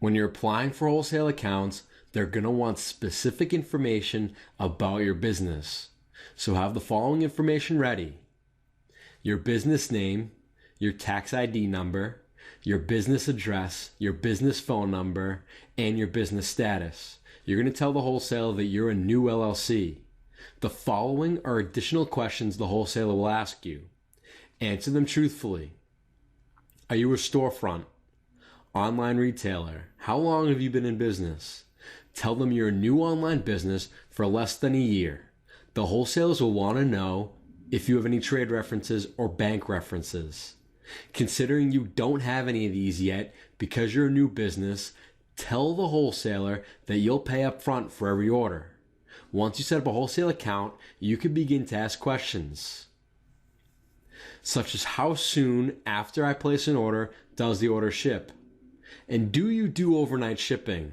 When you're applying for wholesale accounts, they're going to want specific information about your business. So have the following information ready: your business name, your tax ID number, your business address, your business phone number, and your business status. You're going to tell the wholesaler that you're a new LLC. The following are additional questions the wholesaler will ask you. Answer them truthfully. Are you a storefront? Online retailer? How long have you been in business? Tell them you're a new online business for less than a year. The wholesalers will want to know if you have any trade references or bank references. Considering you don't have any of these yet because you're a new business, tell the wholesaler that you'll pay upfront for every order. Once you set up a wholesale account, you can begin to ask questions, such as how soon after I place an order does the order ship? And do you do overnight shipping?